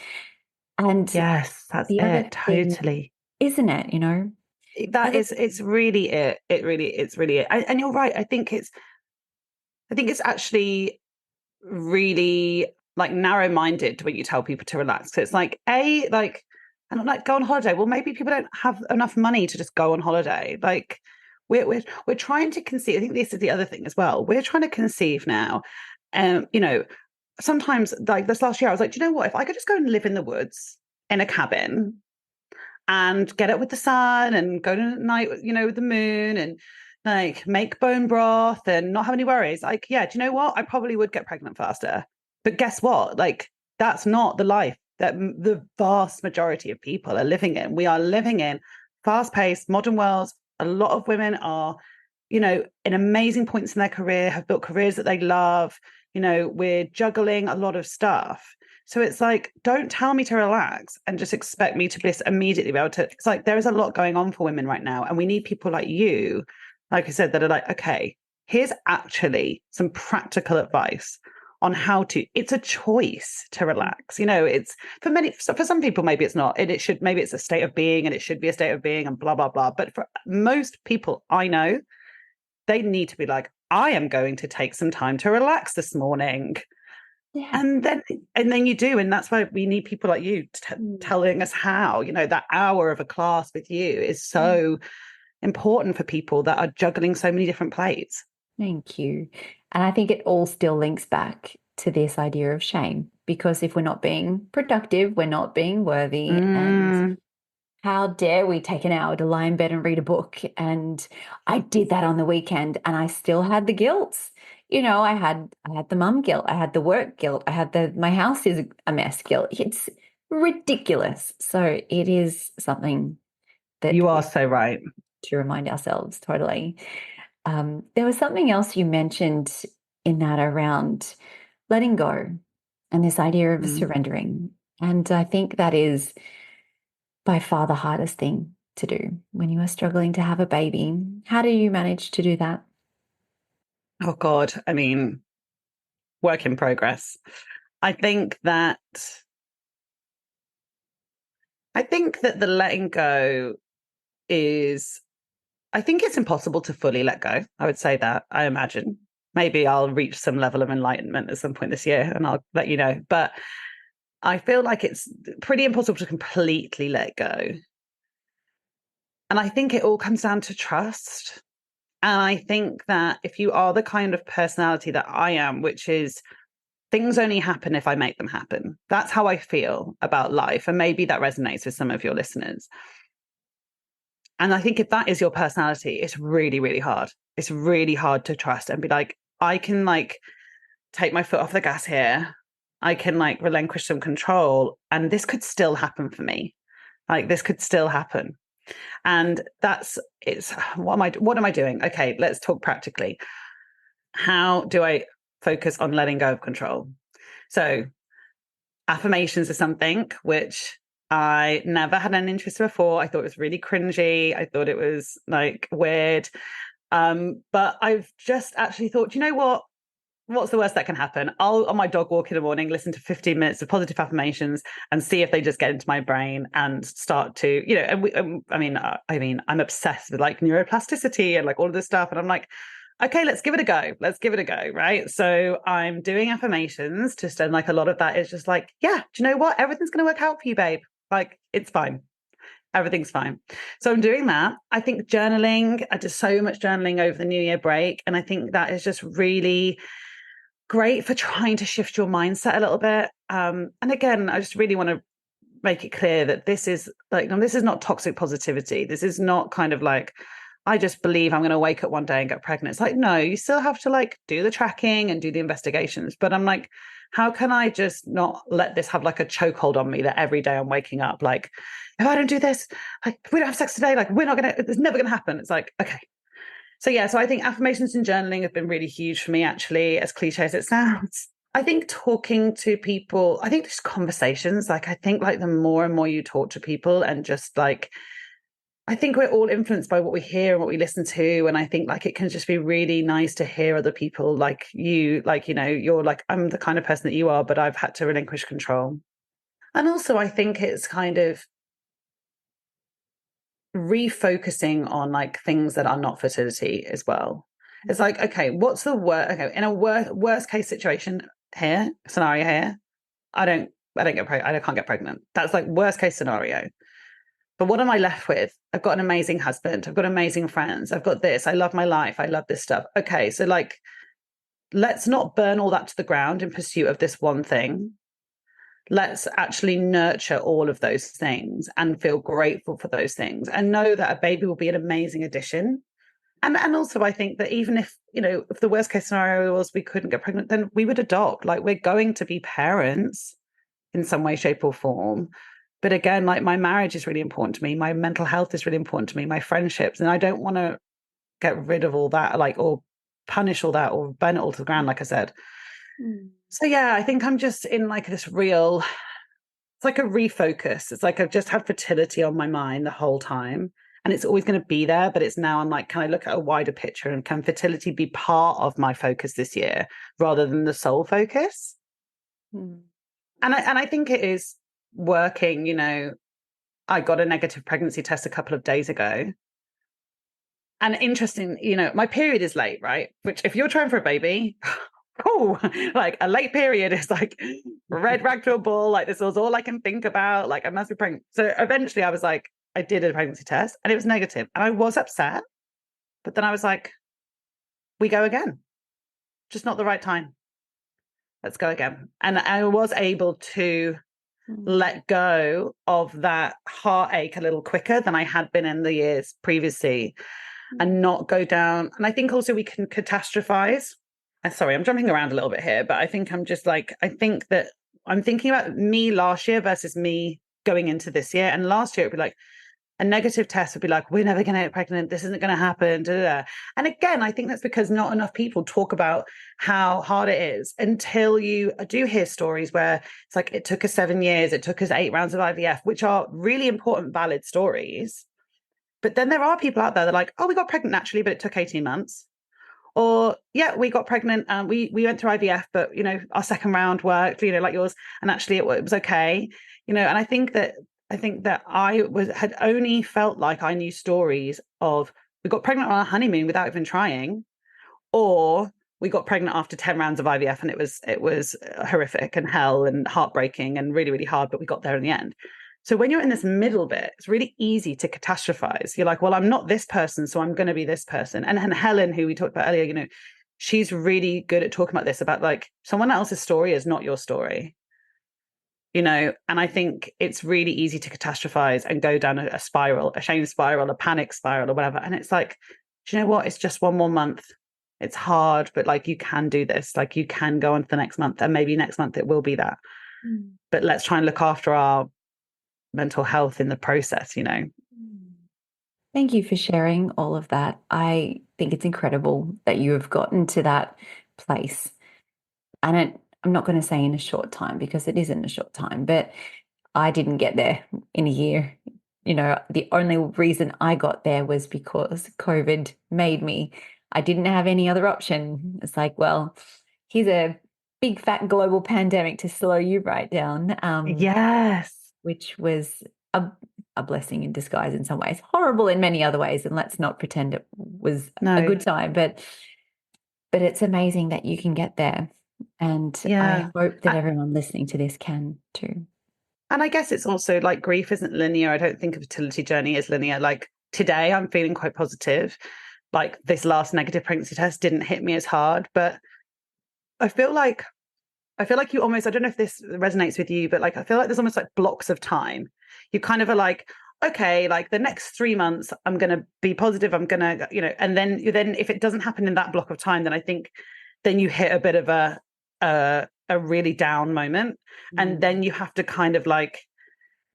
And yes, that's the other totally thing, isn't it? It's really it. It's really it. And you're right. I think it's actually really like narrow-minded when you tell people to relax. So it's like and I'm like, go on holiday. Well, maybe people don't have enough money to just go on holiday. Like we're trying to conceive. I think this is the other thing as well. We're trying to conceive now. Sometimes like this last year, I was like, do you know what? If I could just go and live in the woods in a cabin and get up with the sun and go to night, with the moon and like make bone broth and not have any worries. Like, yeah, do you know what? I probably would get pregnant faster. But guess what? Like, that's not the life that the vast majority of people are living in. We are living in fast-paced modern worlds. A lot of women are, you know, in amazing points in their career, have built careers that they love. You know, we're juggling a lot of stuff. So it's like, don't tell me to relax and just expect me to be immediately be able to. It's like there is a lot going on for women right now, and we need people like you, like I said, that are like, okay, here's actually some practical advice on how to. It's a choice to relax. You know, it's for many, for some people, maybe it's not. It should, maybe it's a state of being, and it should be a state of being, and blah blah blah. But for most people I know, they need to be like, I am going to take some time to relax this morning. Yeah. And then you do. And that's why we need people like you telling us how. You know, that hour of a class with you is so important for people that are juggling so many different plates. Thank you. And I think it all still links back to this idea of shame, because if we're not being productive, we're not being worthy. And how dare we take an hour to lie in bed and read a book? And I did that on the weekend and I still had the guilt. You know, I had the mum guilt, I had the work guilt, I had the my house is a mess guilt. It's ridiculous. So it is something that You are so right. to remind ourselves, totally. There was something else you mentioned in that around letting go and this idea of surrendering. And I think that is by far the hardest thing to do when you are struggling to have a baby. How do you manage to do that? Oh God. I mean, work in progress. I think that the letting go is, I think it's impossible to fully let go. I would say that, I imagine. Maybe I'll reach some level of enlightenment at some point this year and I'll let you know. But I feel like it's pretty impossible to completely let go. And I think it all comes down to trust. And I think that if you are the kind of personality that I am, which is things only happen if I make them happen, that's how I feel about life. And maybe that resonates with some of your listeners. And I think if that is your personality, it's really, really hard. It's really hard to trust and be like, I can like take my foot off the gas here. I can like relinquish some control and this could still happen for me. Like this could still happen. And it's what am I doing? Okay, let's talk practically. How do I focus on letting go of control? So affirmations are something which I never had an interest before. I thought it was really cringy. I thought it was like weird. But I've just actually thought, you know what? What's the worst that can happen? I'll, on my dog walk in the morning, listen to 15 minutes of positive affirmations and see if they just get into my brain and start to, you know, and I mean, I'm obsessed with like neuroplasticity and like all of this stuff. And I'm like, okay, let's give it a go. Let's give it a go. Right. So I'm doing affirmations just, and like a lot of that is just like, yeah, do you know what? Everything's going to work out for you, babe. Like it's fine. Everything's fine. So I'm doing that. I think journaling, I did so much journaling over the New Year break. And I think that is just really great for trying to shift your mindset a little bit. And again, I just really want to make it clear that this is like, no, this is not toxic positivity. This is not kind of like, I just believe I'm going to wake up one day and get pregnant. It's like, no, you still have to like do the tracking and do the investigations. But I'm like, how can I just not let this have like a chokehold on me that every day I'm waking up like, if I don't do this, like if we don't have sex today, like we're not going to, it's never going to happen. It's like, okay. So yeah, so I think affirmations and journaling have been really huge for me, actually, as cliche as it sounds. I think talking to people, I think just conversations, like I think like the more and more you talk to people and just like, I think we're all influenced by what we hear and what we listen to. And I think like it can just be really nice to hear other people like you, like, you know, you're like, I'm the kind of person that you are, but I've had to relinquish control. And also I think it's kind of refocusing on like things that are not fertility as well. It's like, okay, what's the worst? Okay, in a worst case situation here, scenario here, I can't get pregnant. That's like worst case scenario. But what am I left with? I've got an amazing husband. I've got amazing friends. I've got this. I love my life. I love this stuff. Okay, so like, let's not burn all that to the ground in pursuit of this one thing. Let's actually nurture all of those things and feel grateful for those things and know that a baby will be an amazing addition. And also I think that even if, if the worst case scenario was we couldn't get pregnant, then we would adopt. Like, we're going to be parents in some way, shape, or form. But again, like, my marriage is really important to me. My mental health is really important to me, my friendships. And I don't want to get rid of all that, like, or punish all that or burn it all to the ground, like I said. So yeah, I think I'm just in like this real, it's like a refocus. It's like I've just had fertility on my mind the whole time, and it's always going to be there. But it's now I'm like, can I look at a wider picture, and can fertility be part of my focus this year rather than the sole focus? And I think it is working. I got a negative pregnancy test a couple of days ago. And interesting, my period is late, right? Which, if you're trying for a baby, oh, like, a late period is like red rag to a bull. Like, this was all I can think about. Like, I must be pregnant. So eventually I was like, I did a pregnancy test and it was negative. And I was upset. But then I was like, we go again. Just not the right time. Let's go again. And I was able to let go of that heartache a little quicker than I had been in the years previously, and not go down. And I think also we can catastrophize. Sorry, I'm jumping around a little bit here, but I think I'm just like, I think that I'm thinking about me last year versus me going into this year. And last year it'd be like, a negative test would be like, we're never going to get pregnant. This isn't going to happen. Da, da, da. And again, I think that's because not enough people talk about how hard it is until you do hear stories where it's like, it took us 7 years, it took us 8 rounds of IVF, which are really important, valid stories. But then there are people out there that are like, oh, we got pregnant naturally, but it took 18 months. Or, yeah, we got pregnant and we went through IVF, but, our second round worked, like yours, and actually it was okay. And I think that had only felt like I knew stories of, we got pregnant on our honeymoon without even trying, or we got pregnant after 10 rounds of IVF and it was horrific and hell and heartbreaking and really, really hard, but we got there in the end. So when you're in this middle bit, it's really easy to catastrophize. You're like, well, I'm not this person, so I'm going to be this person. And Helen, who we talked about earlier, she's really good at talking about this, about like, someone else's story is not your story. And I think it's really easy to catastrophize and go down a spiral, a shame spiral, a panic spiral, or whatever. And it's like, do you know what? It's just 1 more month. It's hard, but like, you can do this. Like, you can go on to the next month, and maybe next month it will be that. But let's try and look after our mental health in the process. Thank you for sharing all of that. I think it's incredible that you have gotten to that place. And I'm not going to say in a short time, because it isn't a short time, but I didn't get there in a year. The only reason I got there was because COVID made me. I didn't have any other option. It's like, well, here's a big fat global pandemic to slow you right down. Yes. Which was a blessing in disguise in some ways, horrible in many other ways. And let's not pretend it was a good time, but it's amazing that you can get there. And I hope that everyone listening to this can too. And I guess it's also like, grief isn't linear. I don't think a fertility journey is linear. Like, today I'm feeling quite positive. Like, this last negative pregnancy test didn't hit me as hard, but I feel like you almost, I don't know if this resonates with you, but like, I feel like there's almost like blocks of time. You kind of are like, okay, like the next 3 months, I'm going to be positive. I'm going to, and then if it doesn't happen in that block of time, then I think then you hit a bit of a really down moment. And then you have to kind of like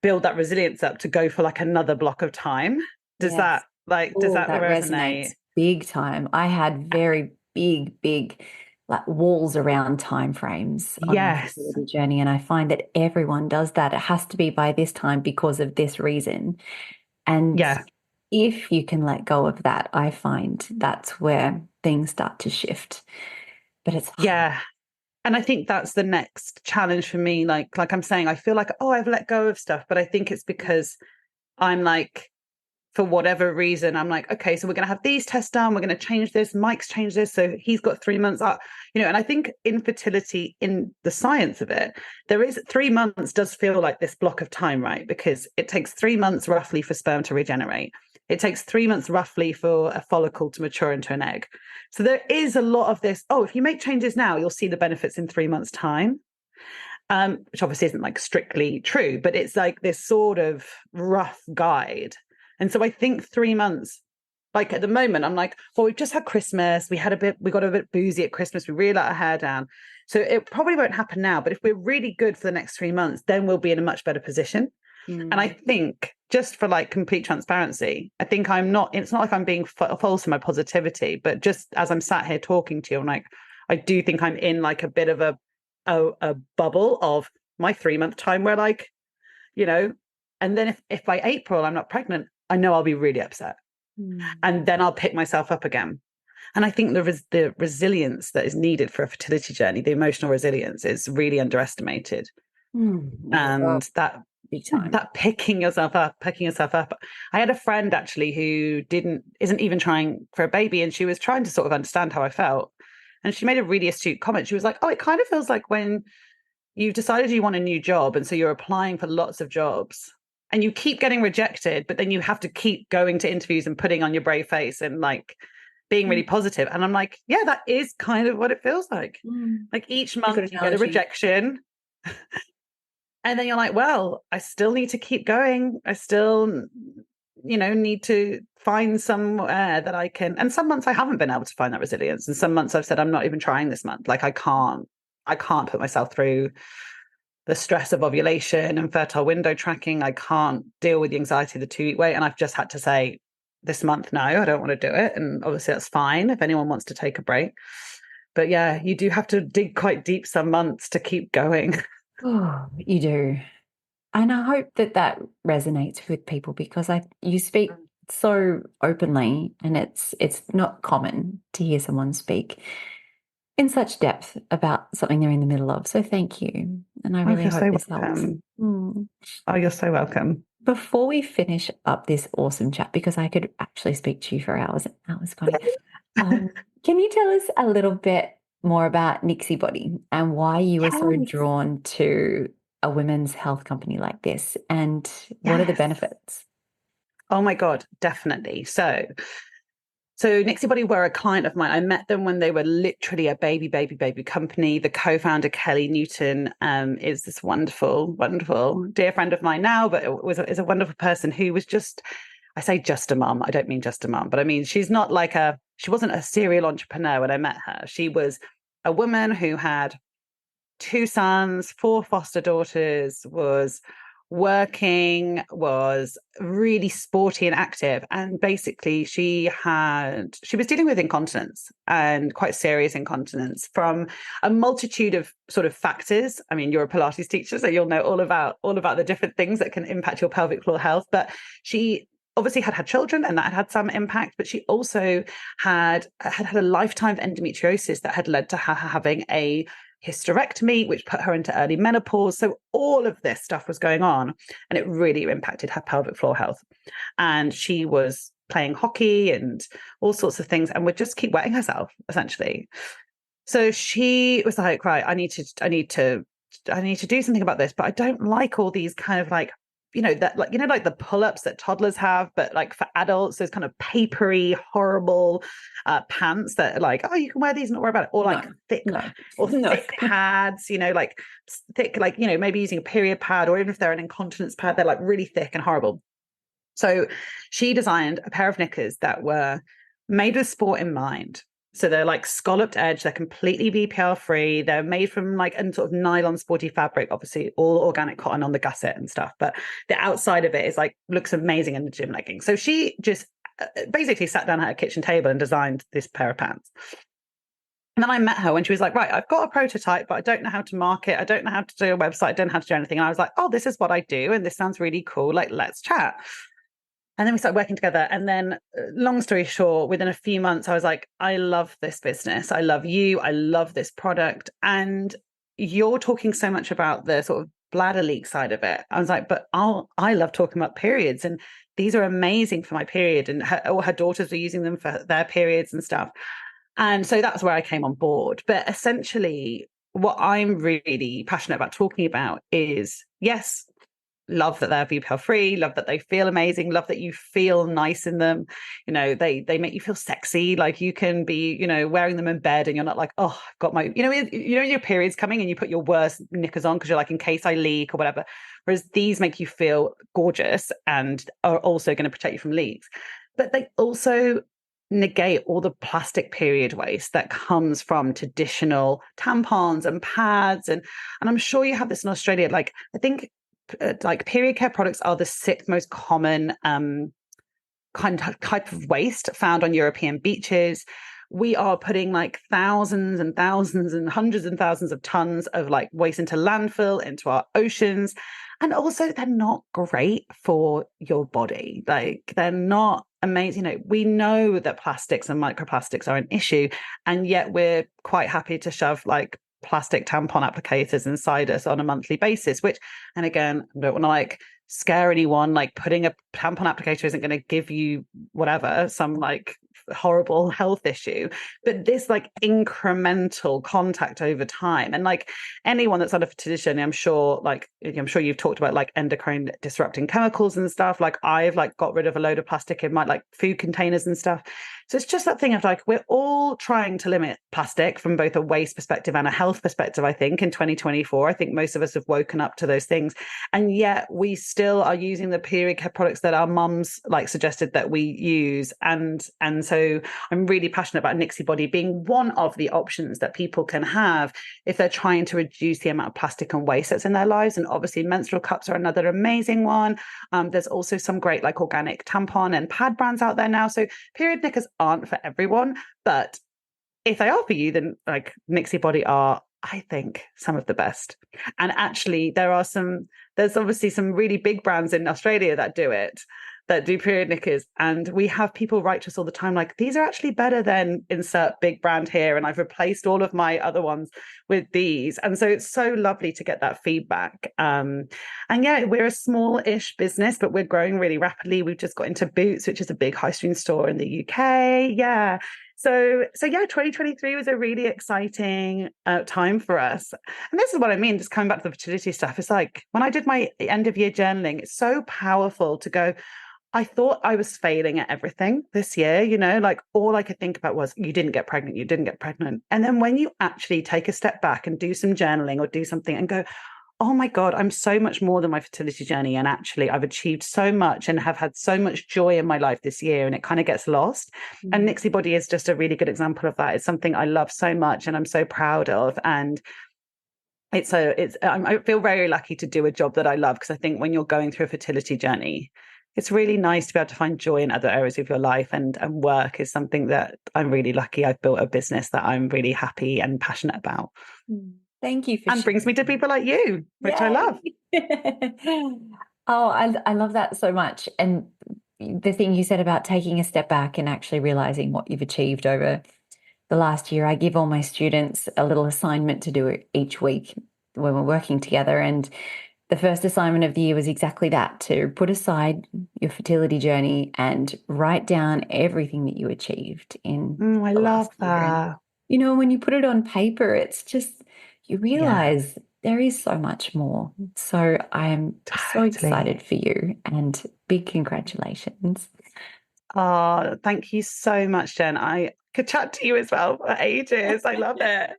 build that resilience up to go for like another block of time. Does that resonate? Big time. I had very big like walls around time frames on my fertility journey. And I find that everyone does that. It has to be by this time because of this reason. And if you can let go of that, I find that's where things start to shift. But it's hard. Yeah. And I think that's the next challenge for me. Like I'm saying, I feel like, I've let go of stuff, but I think it's because I'm like, for whatever reason, I'm like, okay, so we're going to have these tests done. We're going to change this. Mike's changed this. So he's got 3 months up, and I think infertility, in the science of it, there is 3 months does feel like this block of time, right? Because it takes 3 months roughly for sperm to regenerate. It takes 3 months roughly for a follicle to mature into an egg. So there is a lot of this, if you make changes now, you'll see the benefits in 3 months' time. Which obviously isn't like strictly true, but it's like this sort of rough guide. And so I think 3 months Like at the moment, I'm like, well, we've just had Christmas. We got a bit boozy at Christmas. We really let our hair down. So it probably won't happen now. But if we're really good for the next 3 months, then we'll be in a much better position. And I think, just for like complete transparency, I think it's not like I'm being false in my positivity, but just as I'm sat here talking to you, I'm like, I do think I'm in like a bit of a bubble of my 3 month time where like, you know, and then if by April I'm not pregnant, I know I'll be really upset. And then I'll pick myself up again. And I think the resilience that is needed for a fertility journey, the emotional resilience, is really underestimated. And that big time. That picking yourself up. I had a friend actually who isn't even trying for a baby, and she was trying to sort of understand how I felt. And she made a really astute comment. She was like, oh, it kind of feels like when you've decided you want a new job, and so you're applying for lots of jobs and you keep getting rejected, but then you have to keep going to interviews and putting on your brave face and like being really positive. And I'm like, yeah, that is kind of what it feels like. Like each month you get a rejection. And then you're like, well, I still need to keep going. I still, need to find somewhere that I can. And some months I haven't been able to find that resilience. And some months I've said, I'm not even trying this month. Like I can't put myself through the stress of ovulation and fertile window tracking. I can't deal with the anxiety of the 2-week wait. And I've just had to say this month, no, I don't want to do it. And obviously that's fine if anyone wants to take a break. But yeah, you do have to dig quite deep some months to keep going. Oh, you do. And I hope that resonates with people, because you speak so openly, and it's not common to hear someone speak in such depth about something they're in the middle of. So thank you. And I really hope this helps. Oh, you're so welcome. Before we finish up this awesome chat, because I could actually speak to you for hours and hours, Coni, can you tell us a little bit more about Nixi Body and why you were so drawn to a women's health company like this, and what are the benefits? Oh my God, definitely. So Nixi Body were a client of mine. I met them when they were literally a baby company. The co-founder, Kelly Newton, is this wonderful, wonderful dear friend of mine now, but is a wonderful person who was I say just a mum. I don't mean just a mum, but I mean, she wasn't a serial entrepreneur when I met her. She was a woman who had 2 sons, 4 foster daughters, was working, was really sporty and active. And basically she was dealing with incontinence, and quite serious incontinence, from a multitude of sort of factors. I mean, you're a Pilates teacher, so you'll know all about the different things that can impact your pelvic floor health. But she obviously had children, and that had some impact, but she also had a lifetime of endometriosis that had led to her having a hysterectomy, which put her into early menopause. So all of this stuff was going on, and it really impacted her pelvic floor health. And she was playing hockey and all sorts of things, and would just keep wetting herself, essentially. So she was like, right, I need to do something about this, but I don't like all these kind of like, like the pull-ups that toddlers have, but like for adults, those kind of papery, horrible pants that are like, oh, you can wear these and not worry about it, or like thick pads, like thick, like, maybe using a period pad, or even if they're an incontinence pad, they're like really thick and horrible. So she designed a pair of knickers that were made with sport in mind. So they're like scalloped edge, they're completely BPL free, they're made from like a sort of nylon sporty fabric, obviously all organic cotton on the gusset and stuff, but the outside of it is like, looks amazing in the gym leggings. So she just basically sat down at her kitchen table and designed this pair of pants. And then I met her when she was like, right, I've got a prototype, but I don't know how to market, I don't know how to do a website, I don't know how to do anything. And I was like, oh, this is what I do, and this sounds really cool, like, let's chat. And then we started working together. And then, long story short, within a few months, I was like, I love this business. I love you. I love this product. And you're talking so much about the sort of bladder leak side of it. I was like, but I love talking about periods. And these are amazing for my period. And her daughters were using them for their periods and stuff. And so that's where I came on board. But essentially, what I'm really passionate about talking about is, yes, love that they're BPL free, love that they feel amazing, love that you feel nice in them. They make you feel sexy. Like you can be, wearing them in bed and you're not like, oh, I've got my, your period's coming and you put your worst knickers on because you're like, in case I leak or whatever. Whereas these make you feel gorgeous and are also going to protect you from leaks. but they also negate all the plastic period waste that comes from traditional tampons and pads. And I'm sure you have this in Australia. Like, I think like period care products are the sixth most common type of waste found on European beaches. We are putting like thousands and thousands and hundreds and thousands of tons of like waste into landfill, into our oceans. And also they're not great for your body. Like, they're not amazing. You know, we know that plastics and microplastics are an issue, and yet we're quite happy to shove like plastic tampon applicators inside us on a monthly basis, which, and again, I don't want to like scare anyone, like putting a tampon applicator isn't going to give you whatever, some like horrible health issue, but this like incremental contact over time. And like anyone that's on a fertility journey, I'm sure you've talked about like endocrine disrupting chemicals and stuff. Like, I've like got rid of a load of plastic in my like food containers and stuff. So it's just that thing of like, we're all trying to limit plastic from both a waste perspective and a health perspective. I think in 2024, I think most of us have woken up to those things, and yet we still are using the period care products that our mums like suggested that we use. And so I'm really passionate about Nixi Body being one of the options that people can have if they're trying to reduce the amount of plastic and waste that's in their lives. And obviously menstrual cups are another amazing one. There's also some great like organic tampon and pad brands out there now. So period knickers aren't for everyone, but if they are for you, then like Nixi Body are, I think, some of the best. And actually there's obviously some really big brands in Australia that do period knickers, and we have people write to us all the time like, these are actually better than insert big brand here, and I've replaced all of my other ones with these. And so it's so lovely to get that feedback. And yeah, we're a small-ish business, but we're growing really rapidly. We've just got into Boots, which is a big high street store in the UK. Yeah. So yeah, 2023 was a really exciting time for us. And this is what I mean, just coming back to the fertility stuff. It's like when I did my end of year journaling, it's so powerful to go, I thought I was failing at everything this year, you know, like all I could think about was you didn't get pregnant. And then when you actually take a step back and do some journaling or do something and go, oh my God, I'm so much more than my fertility journey. And actually I've achieved so much and have had so much joy in my life this year, and it kind of gets lost. Mm-hmm. And Nixi Body is just a really good example of that. It's something I love so much and I'm so proud of. And I feel very lucky to do a job that I love, because I think when you're going through a fertility journey, it's really nice to be able to find joy in other areas of your life, and work is something that I'm really lucky. I've built a business that I'm really happy and passionate about. Thank you for and brings me to people like you, which I love. Oh, I love that so much. And the thing you said about taking a step back and actually realizing what you've achieved over the last year, I give all my students a little assignment to do each week when we're working together. And the first assignment of the year was exactly that, to put aside your fertility journey and write down everything that you achieved in I love that. And, you know, when you put it on paper, it's just, you realize there is so much more. So I'm so excited for you, and big congratulations. Oh, thank you so much, Jen. I could chat to you as well for ages. I love it.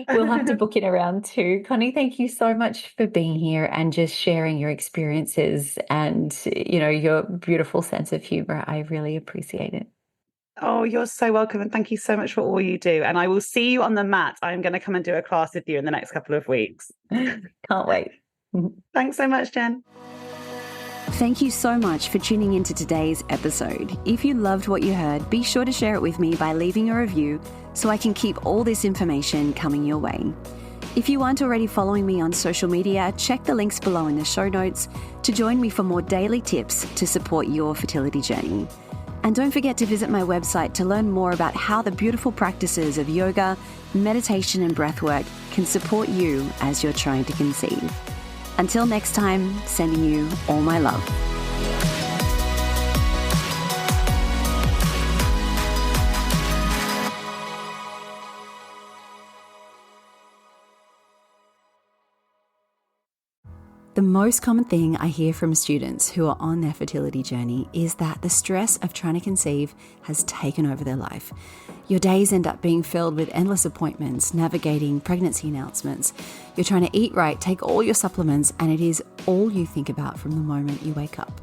We'll have to book in around too. Coni, thank you so much for being here and just sharing your experiences and, you know, your beautiful sense of humor. I really appreciate it. Oh, you're so welcome. And thank you so much for all you do. And I will see you on the mat. I'm going to come and do a class with you in the next couple of weeks. Can't wait. Thanks so much, Jen. Thank you so much for tuning into today's episode. If you loved what you heard, be sure to share it with me by leaving a review so I can keep all this information coming your way. If you aren't already following me on social media, check the links below in the show notes to join me for more daily tips to support your fertility journey. And don't forget to visit my website to learn more about how the beautiful practices of yoga, meditation, and breathwork can support you as you're trying to conceive. Until next time, sending you all my love. The most common thing I hear from students who are on their fertility journey is that the stress of trying to conceive has taken over their life. Your days end up being filled with endless appointments, navigating pregnancy announcements. You're trying to eat right, take all your supplements, and it is all you think about from the moment you wake up.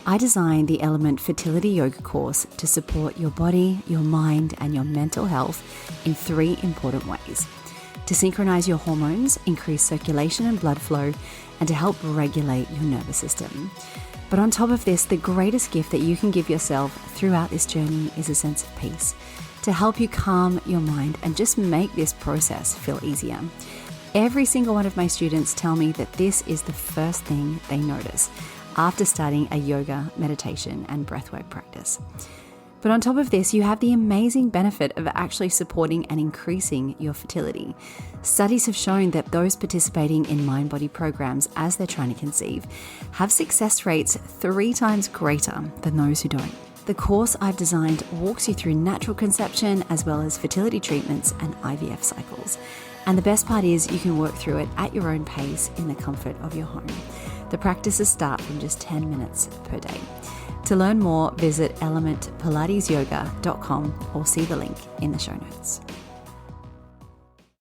I designed the Element Fertility Yoga course to support your body, your mind, and your mental health in 3 important ways: to synchronize your hormones, increase circulation and blood flow, and to help regulate your nervous system. But on top of this, the greatest gift that you can give yourself throughout this journey is a sense of peace, to help you calm your mind and just make this process feel easier. Every single one of my students tell me that this is the first thing they notice after starting a yoga, meditation, and breathwork practice. But on top of this, you have the amazing benefit of actually supporting and increasing your fertility. Studies have shown that those participating in mind-body programs as they're trying to conceive have success rates 3 times greater than those who don't. The course I've designed walks you through natural conception as well as fertility treatments and IVF cycles. And the best part is you can work through it at your own pace in the comfort of your home. The practices start from just 10 minutes per day. To learn more, visit elementpilatesyoga.com or see the link in the show notes.